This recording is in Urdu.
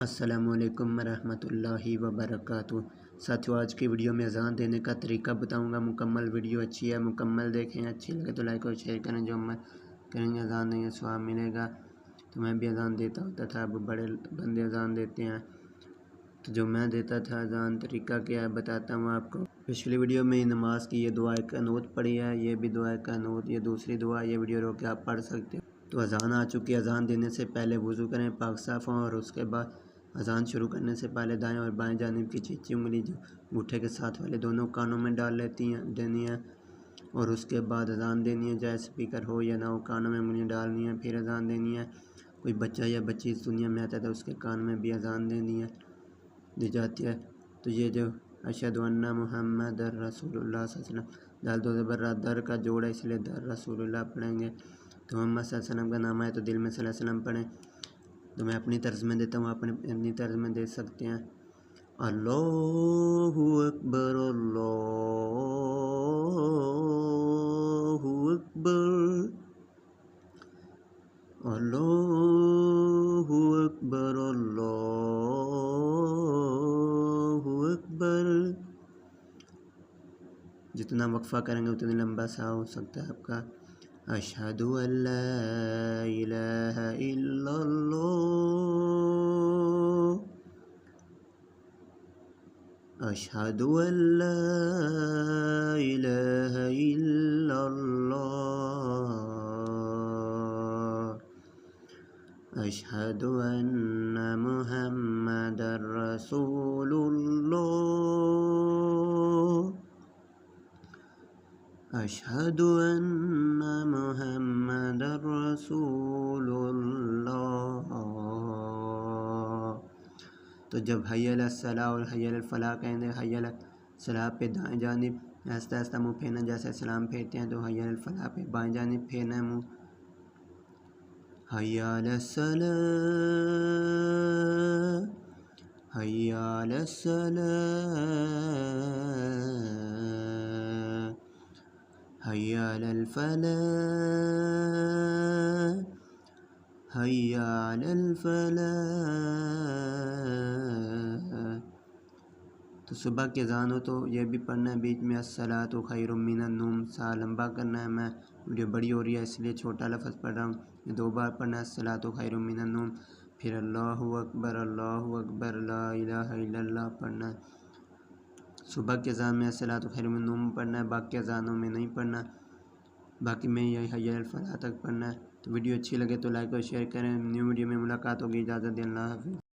السلام علیکم ورحمۃ اللہ وبرکاتہ۔ ساتھیو، آج کی ویڈیو میں اذان دینے کا طریقہ بتاؤں گا۔ مکمل ویڈیو اچھی ہے، مکمل دیکھیں، اچھی لگے تو لائک اور شیئر کریں۔ جو عمل کریں گے اذان دیں گے ثواب ملے گا۔ تو میں بھی اذان دیتا ہوتا تھا، اب بڑے بندے اذان دیتے ہیں، تو جو میں دیتا تھا اذان طریقہ کیا ہے بتاتا ہوں آپ کو۔ پچھلی ویڈیو میں نماز کی یہ دعا قنوت پڑھی ہے، یہ بھی دعا قنوت، یہ دوسری دعا، یہ ویڈیو روک کے آپ پڑھ سکتے ہو۔ تو اذان آ چکی ہے، اذان دینے سے پہلے وضو کریں، پاک صاف ہوں، اور اس کے بعد اذان شروع کرنے سے پہلے دائیں اور بائیں جانب کی چیچی انگلی جو انگوٹھے کے ساتھ والے دونوں کانوں میں ڈال دینی ہے، اور اس کے بعد اذان دینی ہے، چاہے اسپیکر ہو یا نہ ہو، کانوں میں انگلیاں ڈالنی ہے، پھر اذان دینی ہے۔ کوئی بچہ یا بچی اس دنیا میں آتا ہے تو اس کے کان میں بھی اذان دینی ہے، دی جاتی ہے۔ تو یہ جو اشہد ان محمد رسول اللہ صلی اللہ علیہ وسلم، دال دو زبر را در کا جوڑا، اس لیے در رسول اللہ پڑھیں گے۔ تو محمد صلی اللہ علیہ وسلم کا نام ہے تو دل میں صلی اللہ علیہ وسلم پڑھیں۔ تو میں اپنی طرز میں دیتا ہوں، اپنی طرز میں دے سکتے ہیں۔ اللہ اکبر، اللہ اکبر، اللہ اکبر، اللہ اکبر۔ جتنا وقفہ کریں گے اتنا لمبا سا ہو سکتا ہے آپ کا۔ اشہد ان لا الہ الا اللہ، اشہد ان لا الہ الا اللہ، اشہد ان محمد رسول اللہ، اشہد ان محمد رسول اللہ۔ تو جب حی علی الصلاۃ اور حی علی الفلاح کہیں گے، حی علی الصلاۃ پہ دائیں جانب آہستہ آہستہ منہ پھیرنا، جیسے سلام پھیرتے ہیں، تو حی علی الفلاح پہ بائیں جانب پھیرنا ہے منہ۔ حی علی الصلاۃ، حی علی الصلاۃ، حی علی الفلاح، حی علی الفلاح۔ تو صبح کی اذان ہو تو یہ بھی پڑھنا ہے بیچ میں، الصلاۃ خیر من النوم، سا لمبا کرنا ہے۔ میں ویڈیو بڑی ہو رہی ہے اس لیے چھوٹا لفظ پڑھ رہا ہوں، یہ 2 بار پڑھنا ہے، الصلاۃ خیر من النوم، پھر اللہ اکبر لا الہ الا اللہ پڑھنا ہے۔ صبح کی اذان میں الصلاۃ خیر من النوم پڑھنا ہے، باقی اذانوں میں نہیں پڑھنا، باقی میں یہ حی علی الفلاح تک پڑھنا ہے۔ تو ویڈیو اچھی لگے تو لائک اور شیئر کریں۔ نیو ویڈیو میں ملاقات ہوگی، اجازت دیں، اللہ حافظ۔